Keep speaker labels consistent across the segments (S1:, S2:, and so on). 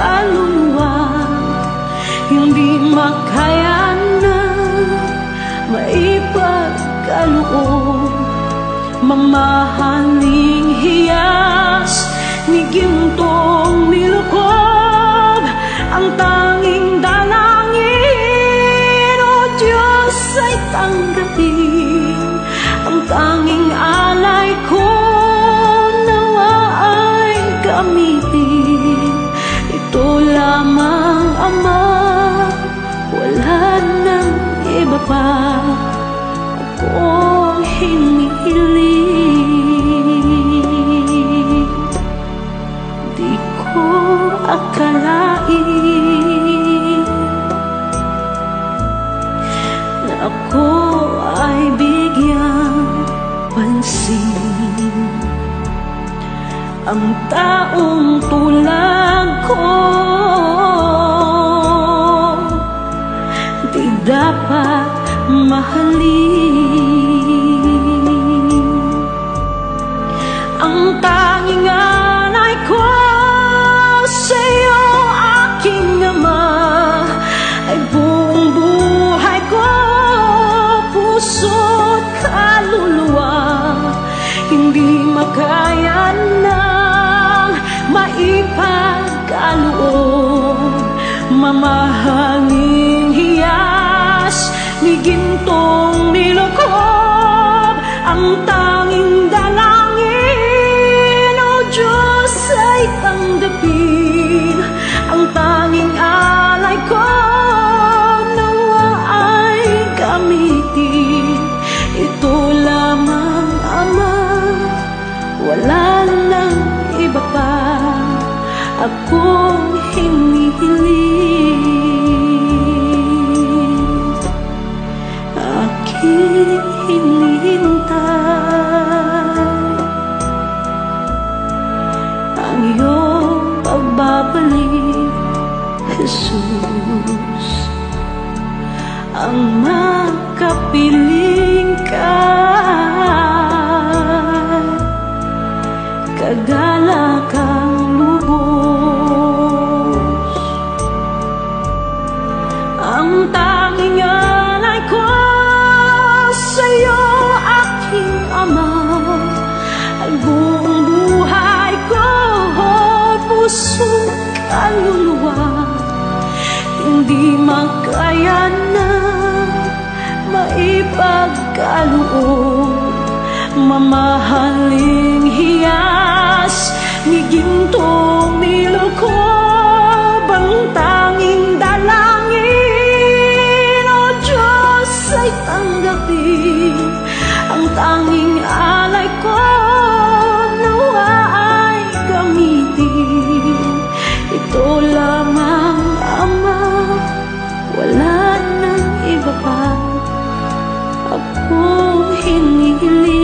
S1: kaluluwa, hindi makaya na maipagkaloob. Mamahaling hiyas ni gintong nilukob, ang tanging dalangin, o Diyos, ay tanggapin. Ang tanging alay ko nawa ay gamitin. Ito lamang, Ama, wala nang iba pa akong hinihiling. Di ko akalain na ako ay bigyang pansin. Ang taong tulad ko di dapat mahalin. Ang tanging alay ko sa'yo, aking Ama, ay buong buhay ko, puso't kaluluwa. Hindi makaya nang maipagkaloob. Mamahaling hiyas ni gintong nilukob, ang tanging dalangin, o Diyos, ay tanggapin. Ang tanging alay ko nawa ay gamitin. Ito lamang, Ama, wala nang iba pa akong hinihiling. Aking hinihintay ang iyong pagbabalik, Jesus. Ang makapiling ka, kagalakang lubos. Ang tanging alay ko sa'yo, aking Ama, ay buong buhay ko, puso't kaluluwa. Hindi makaya na maipagkaloob. Mamahaling hiyas ni gintong nilukob, ang tanging dalangin, o Diyos, ay tanggapin. Ang tanging alay ko nawa ay gamitin. Ito lamang, Ama, wala nang iba pa akong hinihiling.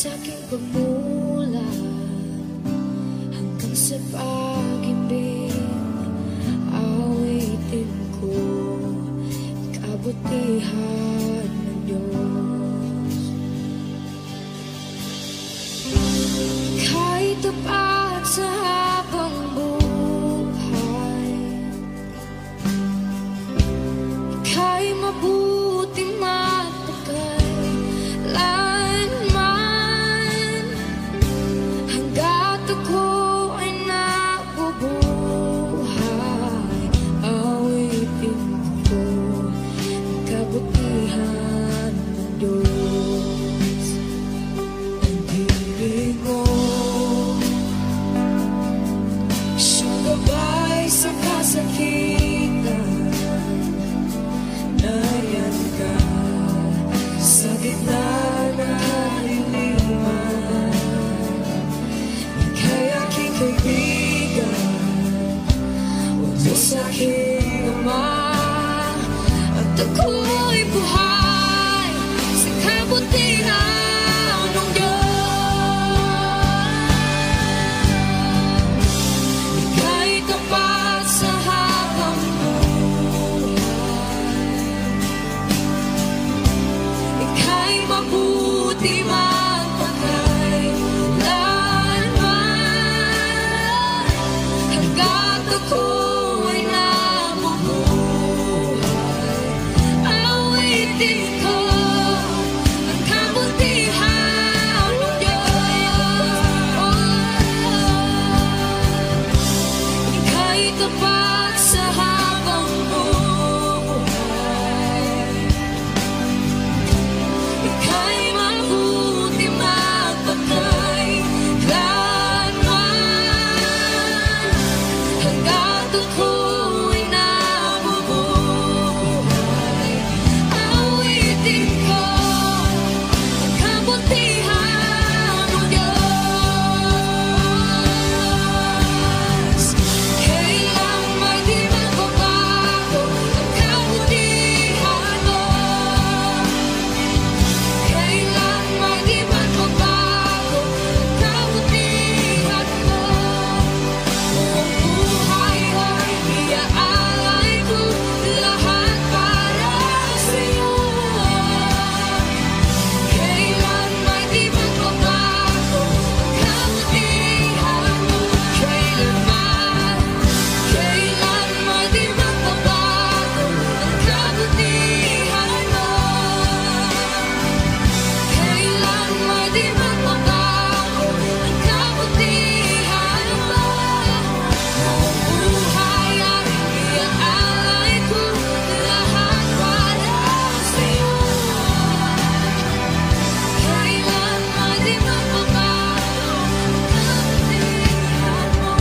S1: sa'king pagmulat hanggang sa pag-ibig, awitin ko kabutihan ng Diyos. Kahit tapat sa habang buhay, ika'y mabuti matagal lanman, hanggat ako ay nabubuhay, awitin ko ang kabutihan ng Diyos. Ang hiling mo, siyang gabay sa kasakitan, nayan ka sa gitna ng kaliliman. Ika'y aking kaibigan, o Diyos aking Ama, at ako'y buhay sa kabutihan ng Diyos. Ika'y tapat sa habang ika'y mabuti magpakailanman, hanggat ako ay nabubuhay, awitin ko ang kabutihan ng Diyos. Ika'y tapat sa habang buhay, ika'y mabuti magpakailanman, hanggat ako'y nabubuhay, awitin ko ang kabutihan ng Diyos. Kailang may di magbabago ang kabutihan mo, kailan may di magbabago ang kabutihan mo. Buong buhay ay iaalay ko lahat para sa'yo. Kailan may di magbabago ang kabutihan mo, kailanman, kailan may di magbabago ang kabutihan mo, kailan may di magbabago ang kabutihan mo. Buong buhay ay iaalay ko lahat para sa'yo. Kailan may di magbabago ang kabutihan mo.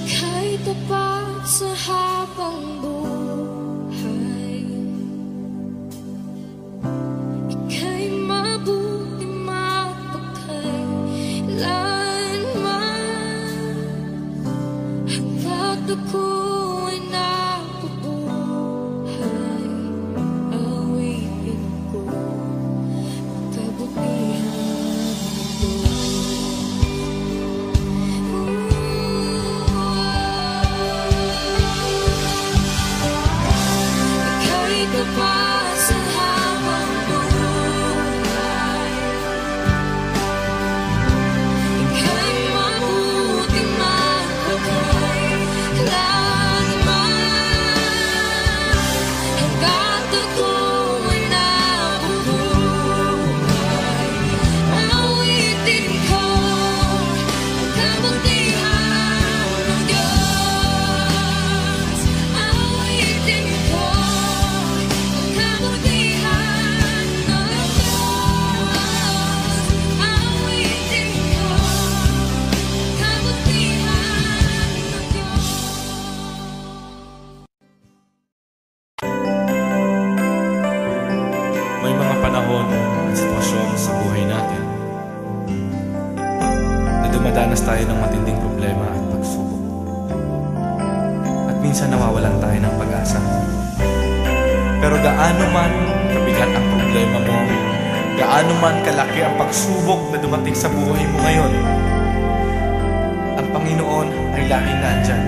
S1: Ika'y tapat sa habang buhay, ika'y mabuti magpakailanman, hanggat ako ay nabubuhay, awitin ko ang kabutihan ng ika'y tapat sa habang buhay, ika'y mabuti magpakailanman, hanggat ako ay nabubuhay, awitin ko ang kabutihan ng Diyos. Awitin ko ang kabutihan ng Diyos. Awitin ko ang kabutihan ng Diyos.
S2: May mga panahon at sitwasyon sa buhay natin na dumadanas tayo ng matinding problema at pagsubok. At minsan nawawalan tayo ng pag-asa. Pero gaano man kabigat ang problema mo, gaano man kalaki ang pagsubok na dumating sa buhay mo ngayon, ang Panginoon ay laging nandyan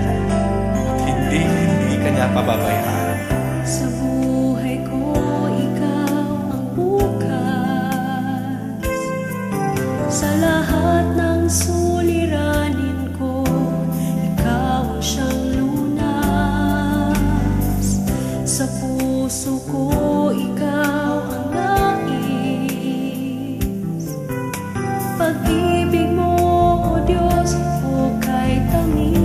S2: at hindi ka niya pababayaan.
S1: Sa buhay ko, ikaw ang bukas. Sa lahat ng suliranin ko, ikaw ang siyang lunas. Sa puso ko, ikaw ang nais. Pag-ibig mo, O Diyos, hukay tamis.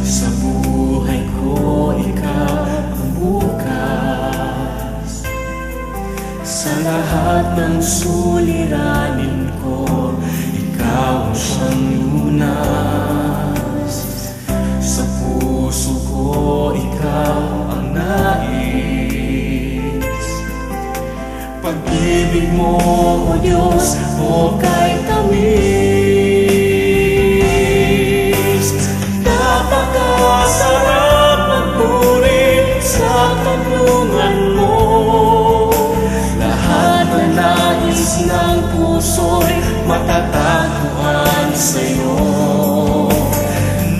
S3: Sa buhay ko, ikaw ang bukas. Sa lahat ng suliranin ko, ikaw ang siyang lunas. Sa puso ko, ikaw ang nais. Pag-ibig mo, O Diyos, hukay tamis. Napakasarap magpuri sa tulungan mo. Lahat na nais ng puso'y matatagpuan sa'yo.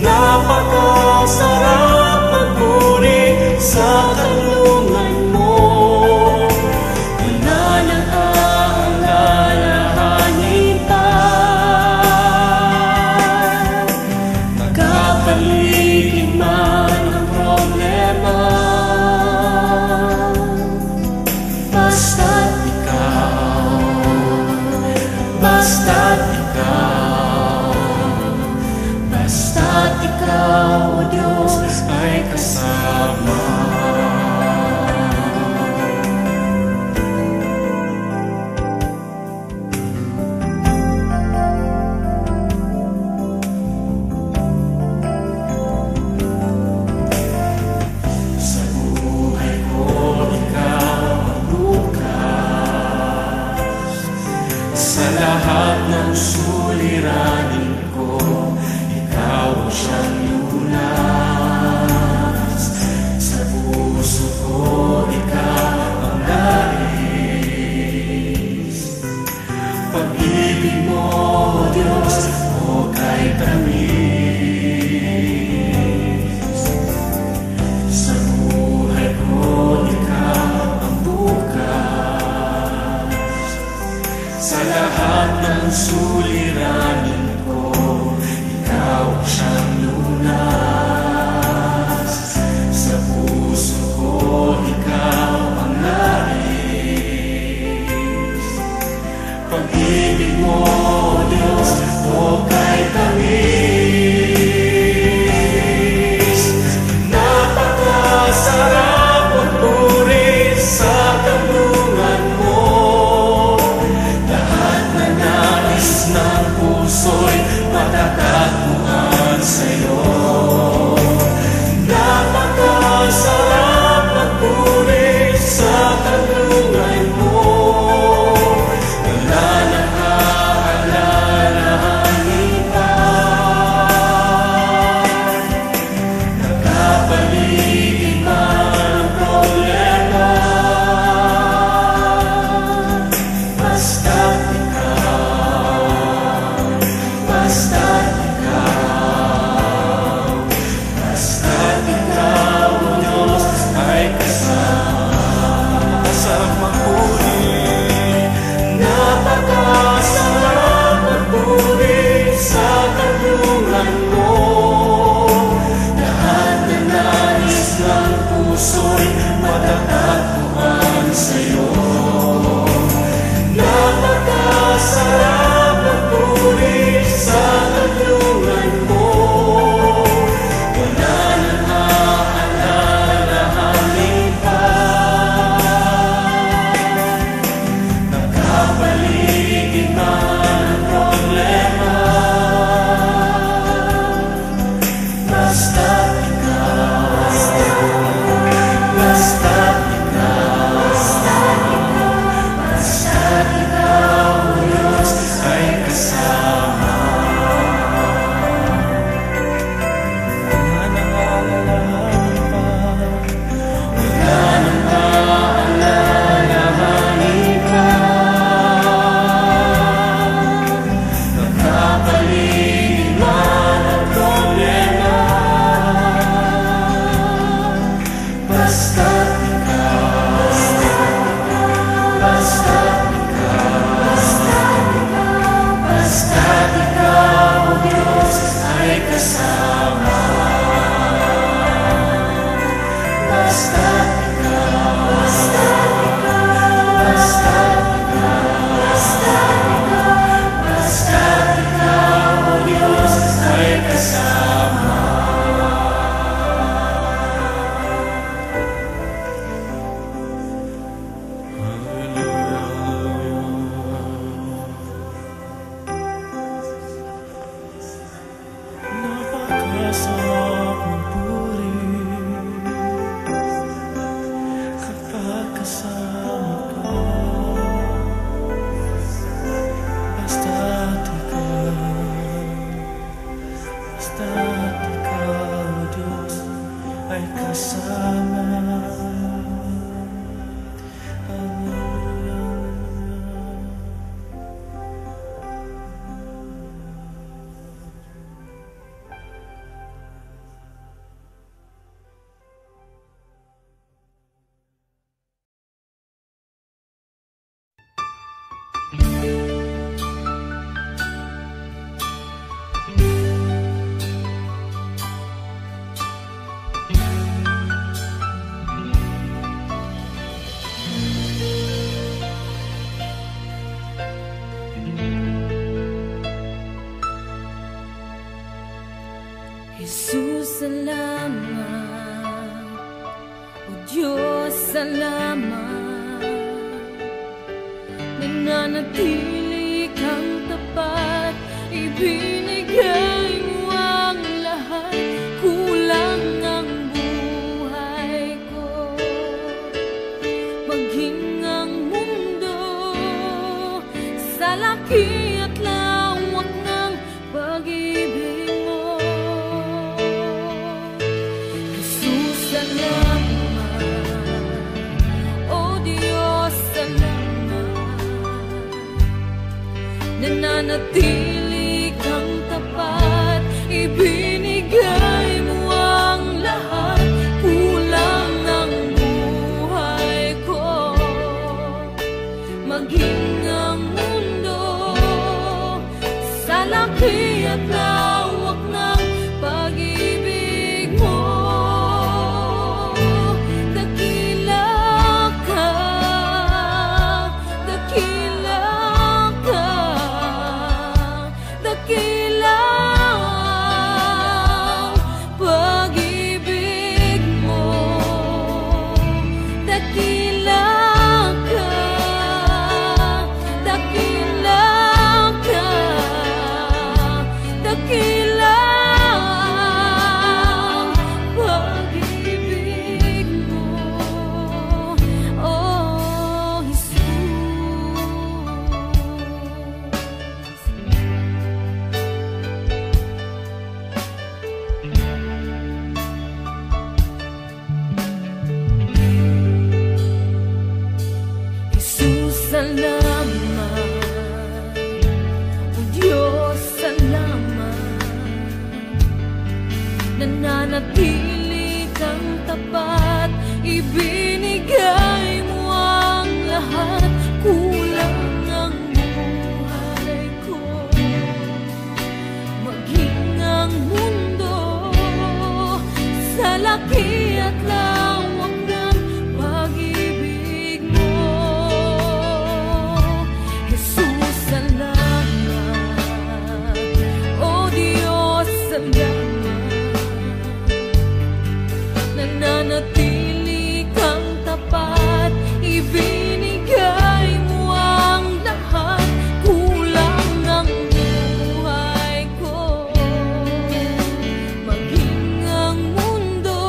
S3: Napakasarap magpuri sa tulungan mo. Wala nang aalalahanin pa. Nagkapaligid man ang problema, basta't ikaw, basta't ikaw, basta't ikaw, O Diyos, ay kasama. Sa buhay ko, ikaw ang bukas. Sa lahat ng suliranin ko, ikaw ang siyang lunas. Masarap magpuri kapag kasama ka. Basta't ikaw, Diyos, ay kasama.
S1: Jesus, salamat. O Diyos, salamat. Nananatili kang tapat, ibinigay mo ang lahat. Kulang ang buhay ko, maging ang mundo sa laki at lawak ng pag-ibig mo. Jesus, salamat. O Diyos, salamat. Nananatili kang tapat, ibinigay mo ang lahat. Kulang ang buhay ko, maging ang mundo sa laki at lawak ng pag-ibig mo. Dakila ka, dakila ka, dakila ang pag-ibig mo. Dakila ka, dakila ka, dakila ang pag-ibig mo. Oh, Jesus. Jesus, salamat. O Diyos, salamat. Nananatili kang tapat, ibinigay mo ang lahat. Kulang ang buhay ko, maging ang mundo sa laki at lawak ng pag-ibig mo. Jesus, salamat. O Diyos, salamat. Nananatili kang tapat, ibinigay mo ang lahat. Kulang ang buhay ko, maging ang mundo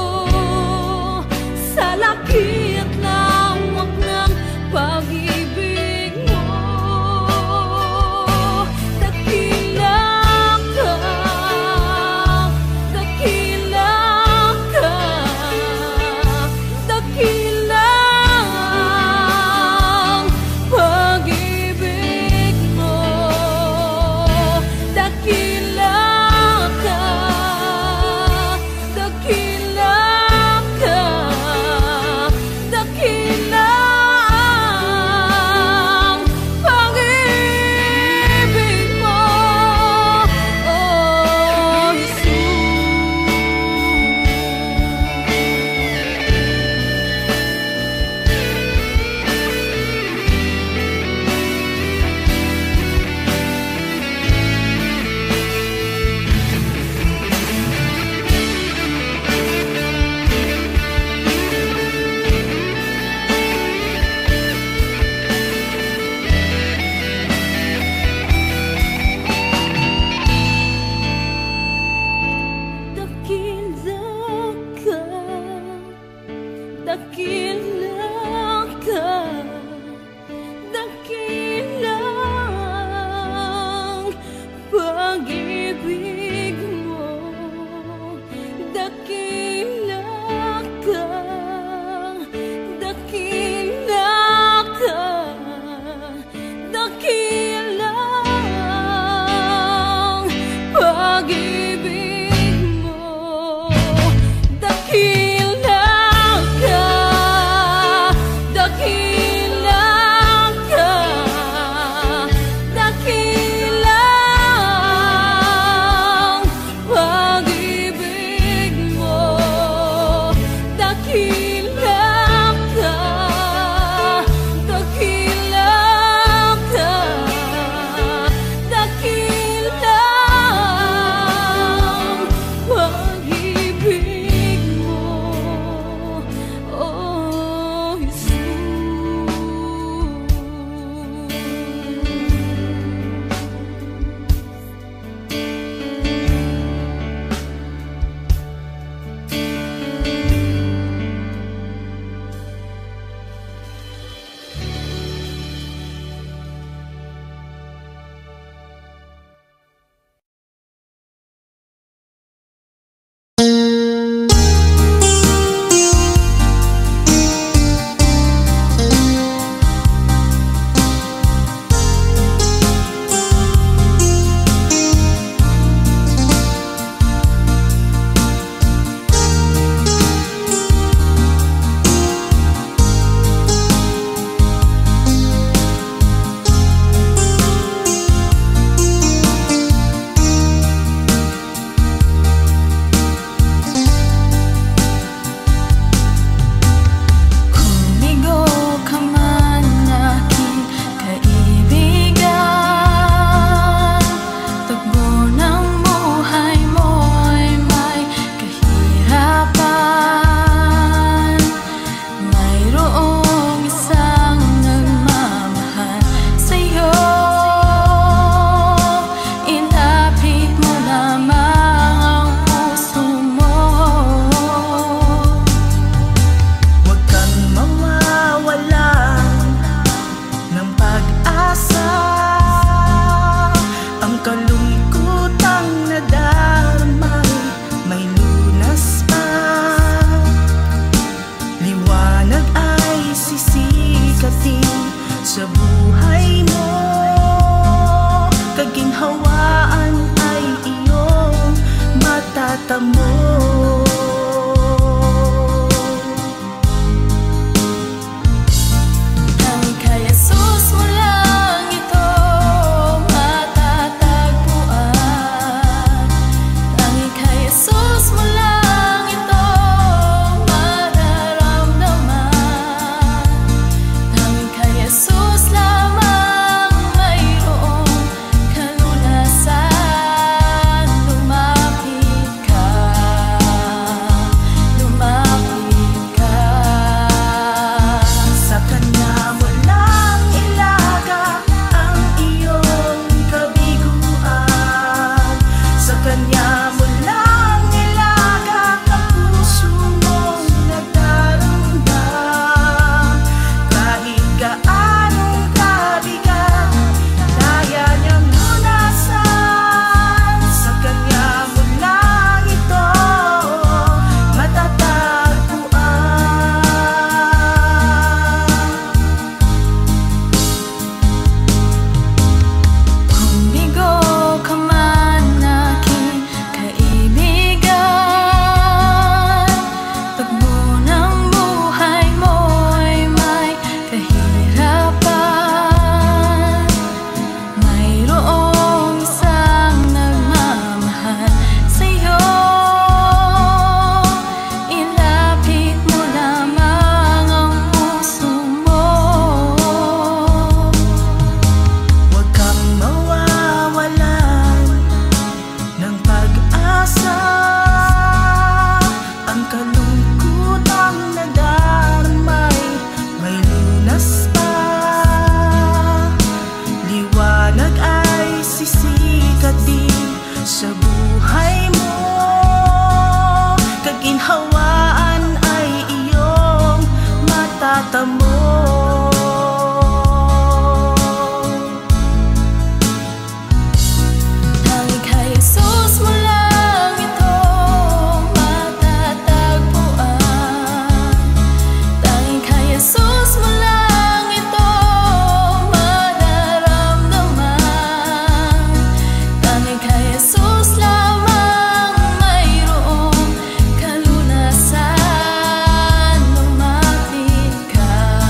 S4: matatamo.
S1: Tanging kay Jesus mo lang ito matatagpuan. Tanging kay Jesus mo lang ito mararamdaman. Tanging kay Jesus lamang mayroong kalunasan. Lumapit ka, lumapit ka.
S4: Sa Kanya mo lang ilaga ang iyong kabiguan. Sa Kanya mo lang ilaga ang puso mong nagdarumdam. Kahit gaanong kabigat, kaya niyang lunasan. Sa Kanya mo lang ito matatagpuan.
S1: Kung bigo ka man aking kaibigan, tugmo ng buhay mo'y may kahirapan. Mayroong isang nagmamahal sa'yo. Ilapit mo lamang ang puso mo.
S4: Huwag kang mawawalan ng pag-asa. Ang kalungkutang nadarmay may lunas pa. Liwanag ay sisikat din sa buhay mo. Kaginhawaan ay iyong matatamo.
S1: Tanging kay Jesus mo lang ito matatagpuan. Tanging kay Jesus mo lang ito mararamdaman. Tanging kay Jesus lamang mayroong kalunasan. Lumapit ka,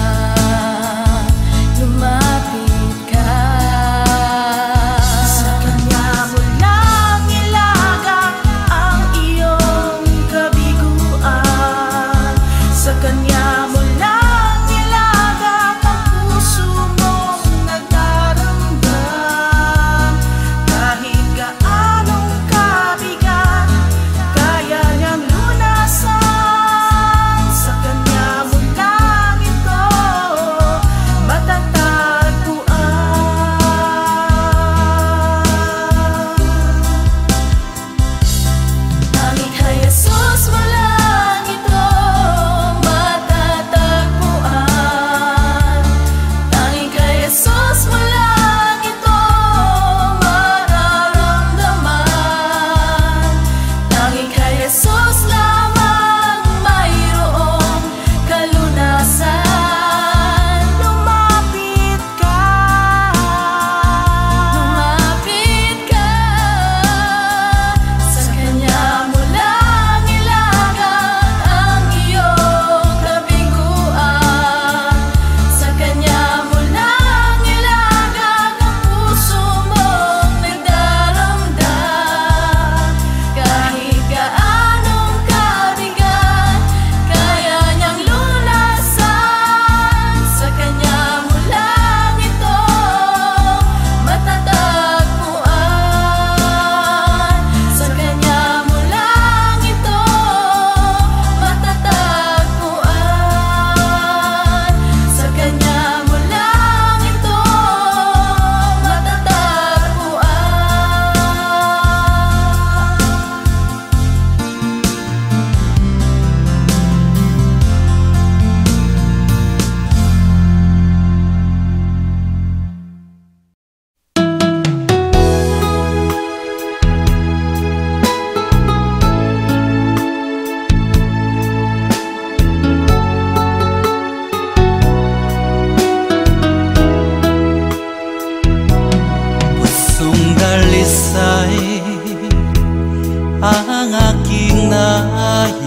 S5: nais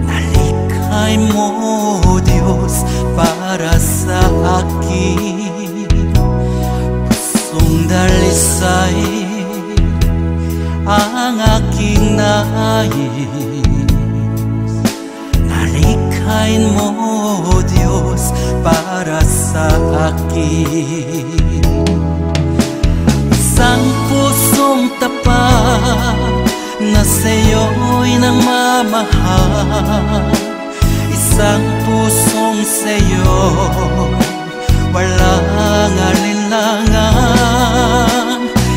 S5: na likhain mo, Diyos, para sa akin. Pusong dalisay ang aking nais na likhain mo, Diyos, para sa akin. Isang pusong tapat na sa'yo'y nagmamahal, isang pusong sa'yo walang alinlangan,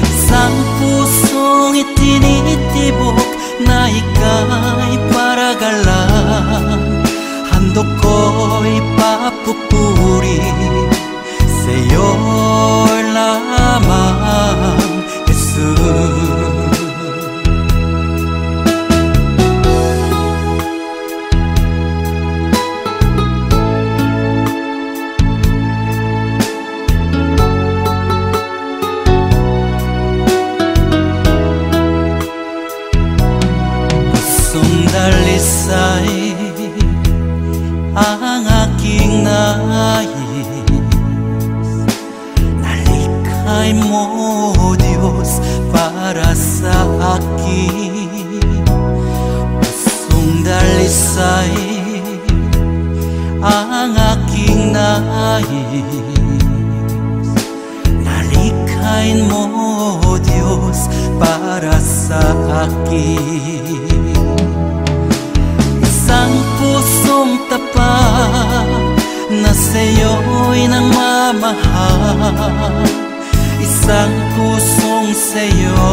S5: isang pusong itinitibok na ika'y paragalan. Handog ko'y papupuri sa'yo lamang, Jesus. Dalisay ang aking nais na likhain mo, Diyos, para sa akin. Pusong dalisay ang aking nais na likhain mo, Diyos, para sa akin. Isang pusong tapat na sa'yo'y nagmamahal, isang pusong sa'yo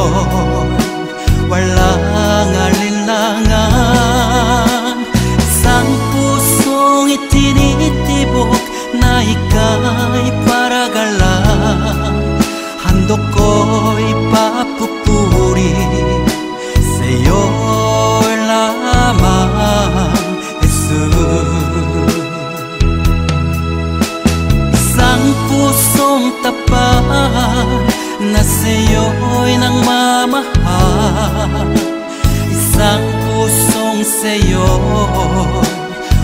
S5: walang alinlangan, isang pusong itinitibok na ika'y paragalan. Handog ko'y papupuri sa'yo lamang, Jesus. Isang pusong tapat na sa'yo'y nagmamahal, isang pusong sa'yo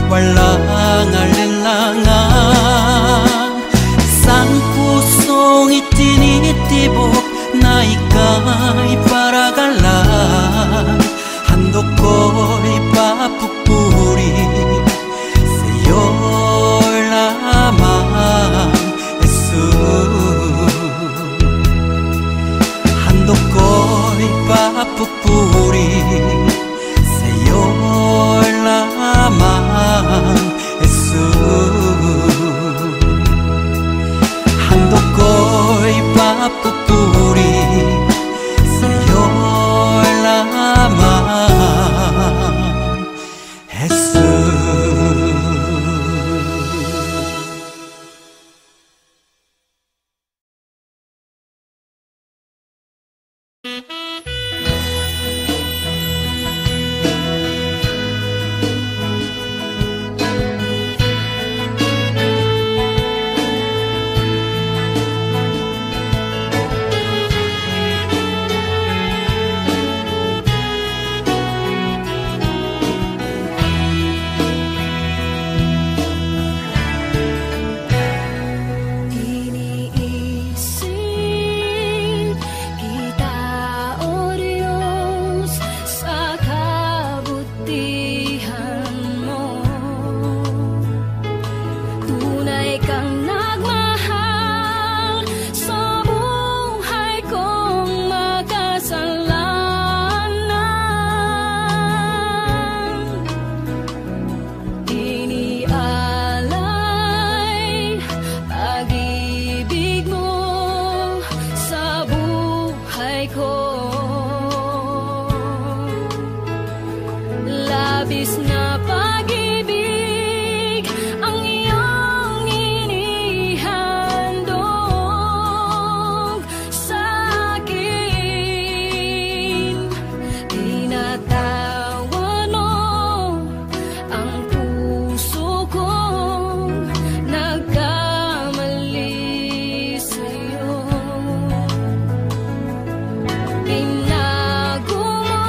S5: walang alinlangan, isang pusong itinitibok na ika'y paragalan. Handog ko'y papupuri sa'yo lamang, Jesus. Handog ko'y papupuri sa'yo lamang, Jesus. Handog ko'y papupuri sa'yo lamang, Jesus.
S1: labis na pag-ibig ang iyong inihandog sa akin. Tinatawan mo ang puso kong nagkamali sa'yo. Tinago mo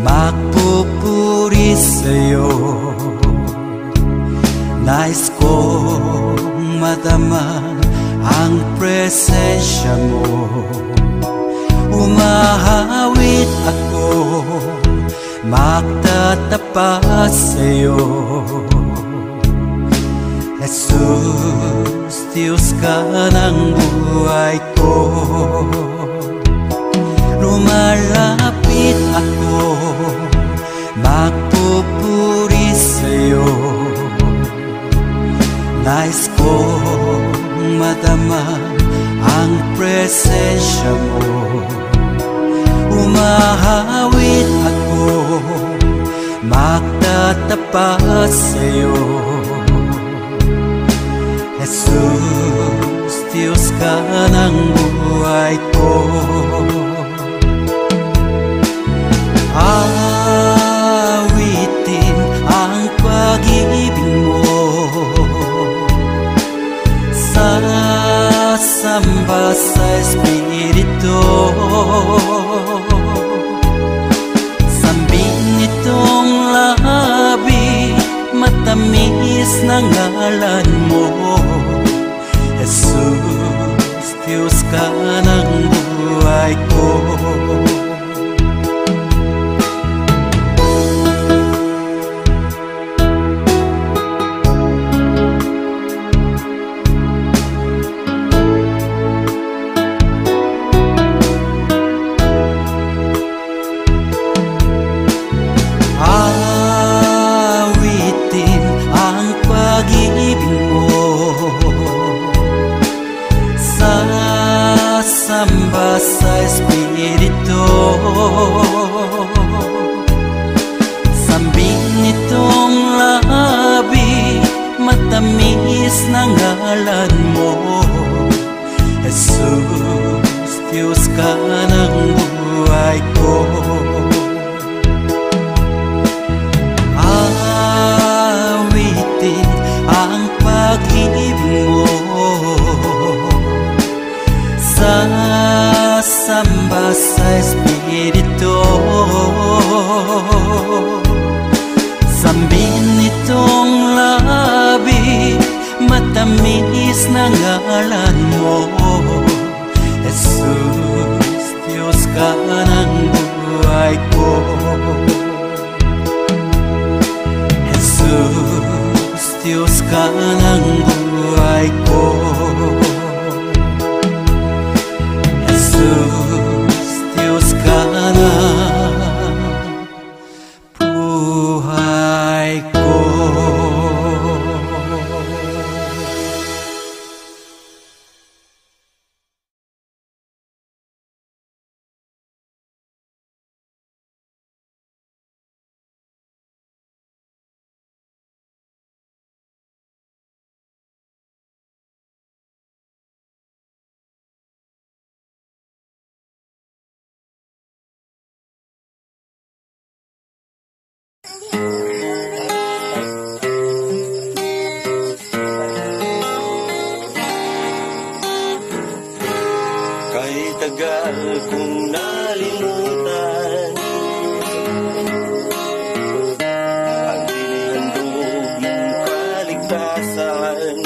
S5: magpupuri sa'yo. Nais kong madama ang presensya mo. Umahawit ako, magtatapat sa'yo. Jesus, Diyos ka ng buhay ko. Lumalapit ako, magpupuri sa'yo. Nais kong madama ang presensya mo. Umahawit ako, magtatapat sa'yo. Jesus, Diyos ka ng buhay ko. Awitin ang pag-ibig mo, sasamba sa Espiritu. Sambing itong labi, matamis na ngalan mo. Jesus, Diyos ka ng buhay ko. Awitin ang pag-ibig mo, sasamba sa Espiritu. Sambing nitong labi, matamis na ngalan mo. Jesus, Diyos ka ng buhay ko. Awitin ang pag-ibig mo, sasamba sa Espiritu. Sambin nitong labi, matamis na ngalan mo. Jesus, Diyos ka ng buhay ko. Jesus, Diyos ka ng buhay ko. Jesus, Diyos ka ng buhay ko.
S3: Kay tagal kong nalimutan ang inihandog mong kaligtasan.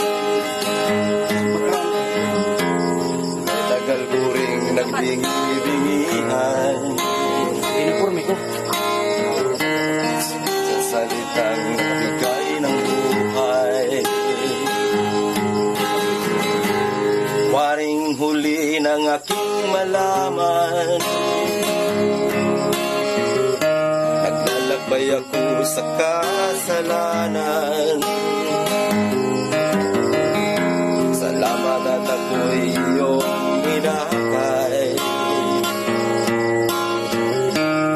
S3: Kay tagal ko ring nagbingi-bingihan
S6: Uniforme ko.
S3: sa salitang bigay ng buhay. Waring huli ng aking malaman, naglalakbay ako sa kasalanan. Salamat at ako'y iyong inakay,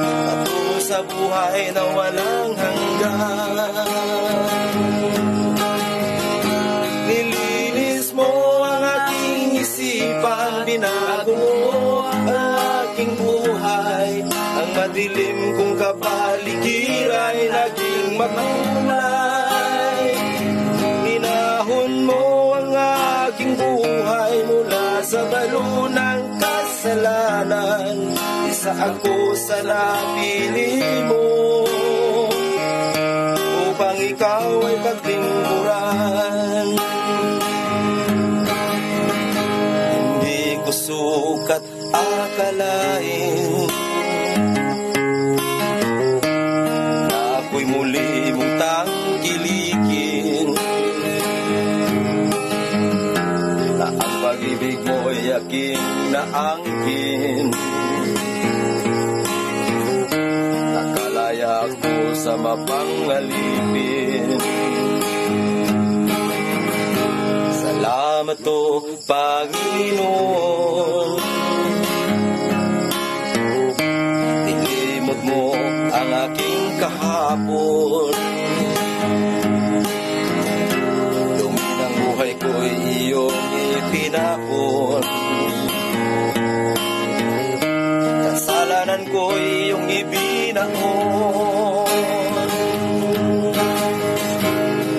S3: patungo sa buhay na walang hanggan. Nilinis mo ang aking isipan, binago mo ang aking buhay. Ang madilim kong kapaligiran ay naging makulay. Minahon mo ang aking buhay mula sa balo ng kasalanan. Isa ako sa napili mo upang ikaw ay paglingkuran. Hindi ko sukat akalain na ako'y muli mong tangkilikin, na ang pag-ibig mo'y aking naangkin. Nakalaya ako sa mapangalipin. Sa Salamat o Panginoon. Nilimot mo ang aking kahapon. Dumi ng buhay ko'y iyong ipinakon. Kasalanan ko'y iyong ibinahon.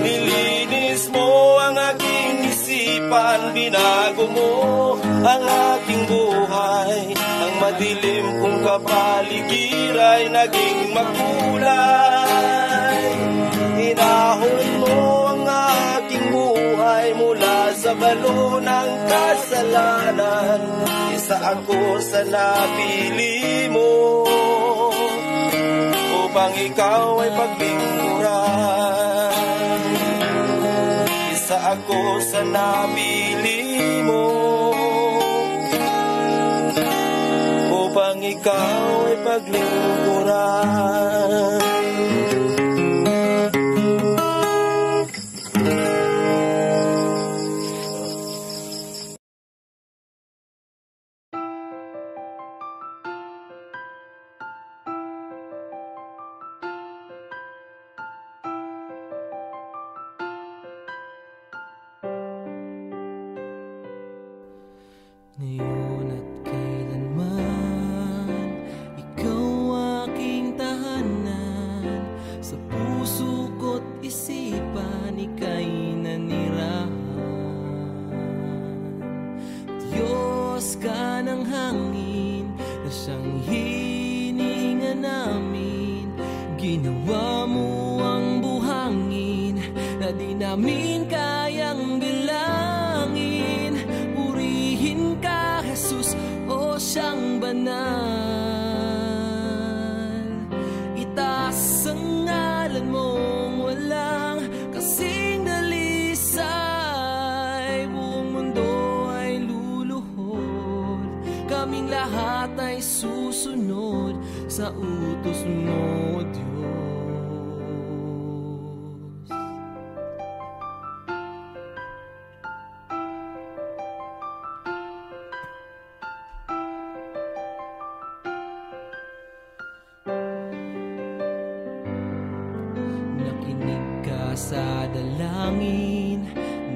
S3: Nilinis mo ang aking isipan, binago mo ang aking buhay. Ang madilim kong kapaligid naging makulay. Inahon mo ang aking buhay mula sa balo ng kasalanan. Isa ako sa napili mo upang ikaw ay paglingkuran. Isa ako sa napili mo upang ikaw ay paglingkuran.
S7: Ngayon at kailanman, ikaw aking tahanan. Sa puso ko't isipan, ika'y nanirahan. Diyos ka ng hangin, na siyang hinihinga namin. Ginawa mo ang buhangin, na di namin kayang bilangin. Purihin ka, Jesus, o siyang banal. Itaas ang ngalan mong walang kasing dalisay. Buong mundo ay luluhod, kaming lahat ay susunod sa utos mo, Diyos. Sa dalangin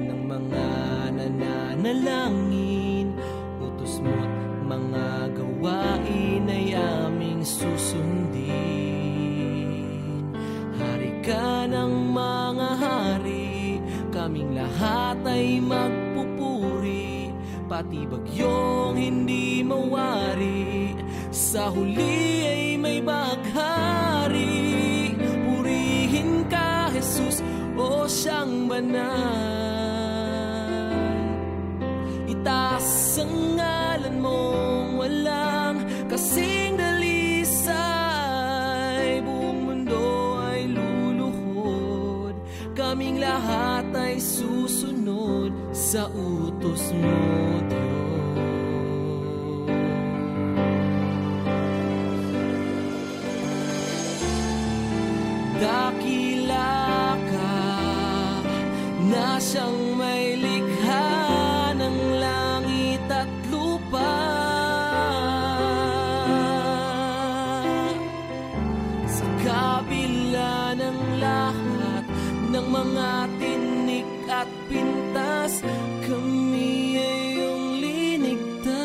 S7: ng mga nananalangin, utos mo't mga gawain ay aming susundin. Hari ka ng mga hari, kaming lahat ay magpupuri. Pati bagyong hindi mawari, sa huli ay may baghari. Purihin ka, Jesus, o siyang banal. Itaas ang ngalan mong walang kasing dalisay. Buong mundo ay luluhod, kaming lahat ay susunod sa utos mo, Diyos. Dakila ka na siyang may likha ng langit at lupa. Sa kabila ng lahat ng mga tinik at pintas, kami ay iyong linigtas.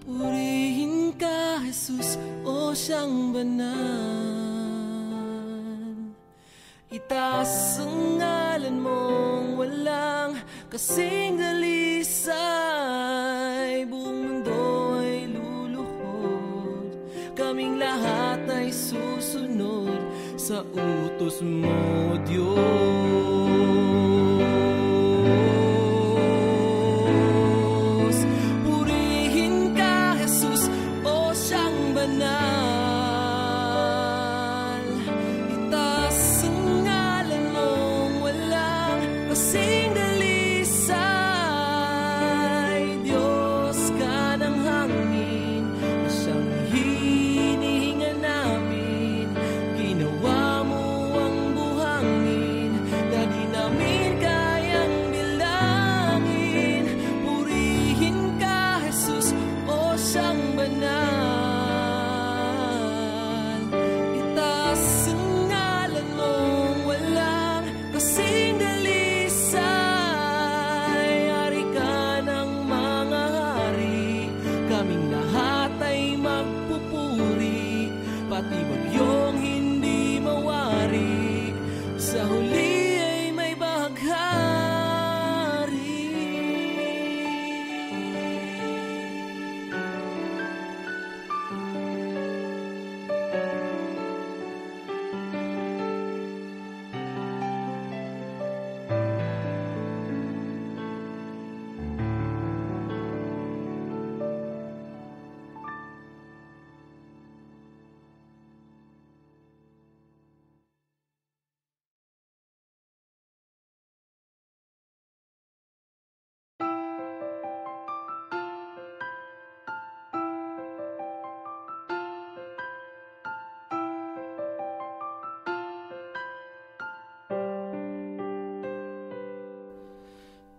S7: Purihin ka, Jesus, o siyang banal. Itaas ang ngalan mong walang kasing dalisay. Buong mundo ay luluhod, kaming lahat ay susunod sa utos mo, Diyos. Purihin ka, Jesus, o siyang banal. Kasing dalisay, Diyos ka ng hangin, na siyang hinihinga namin. Ginawa mo ang buhangin, na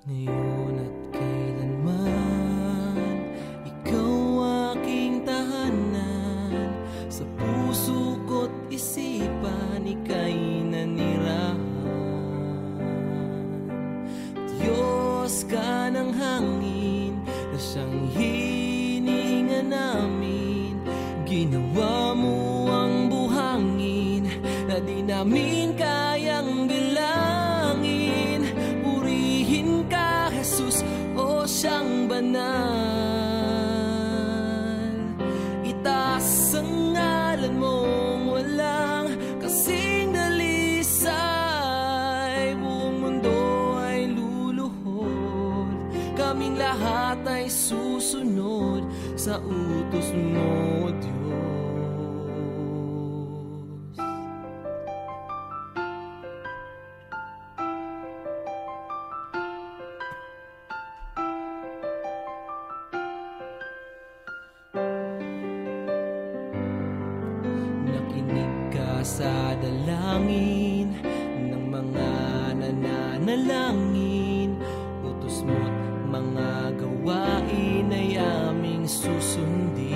S7: Ngayon at kailanman, ikaw aking tahanan. Sa puso ko't isipan, ika'y nanirahan. Diyos ka ng hangin na siyang hininga namin. Ginawa mo ang buhangin na di namin kayang bilangin. Purihin ka, Jesus, o siyang banal. Itaas ang ngalan mong walang kasing dalisay. Buong mundo ay luluhod, kaming lahat ay susunod sa utos mo, Diyos. Nakinig ka sa dalangin ng mga nananalangin. Utos mo't mga gawain ay aming susundin.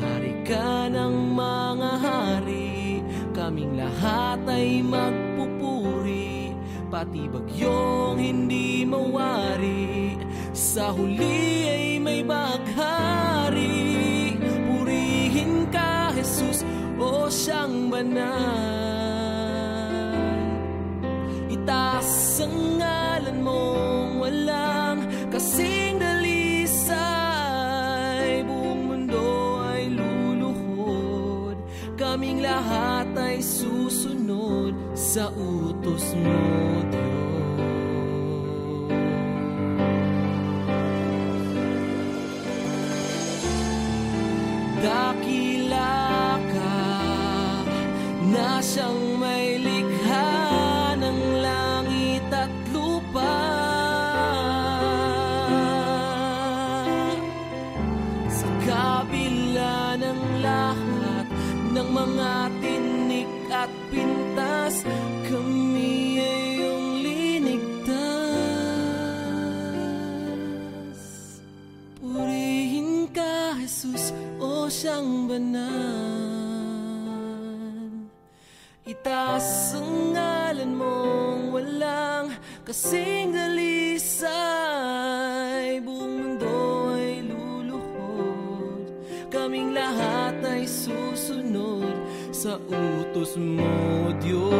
S7: Hari ka ng mga hari, kaming lahat ay magpupuri. Pati bagyong hindi mawari, sa huli ay may baghari. Purihin ka, Jesus, o siyang banal. Itaas ang ngalan mong walang kasing dalisay. Buong mundo ay luluhod, kaming lahat ay susunod sa utos mo, Diyos. Dakila ka na siyang may likha ng langit at lupa. Sa kabila ng lahat ng mga tinik at pintas, kami ay iyong linigtas. Purihin ka, Jesus, o siyang banal. Itaas ang ngalan mong walang kasing dalisay. Buong mundo ay luluhod, kaming lahat ay susunod sa utos mo, Diyos.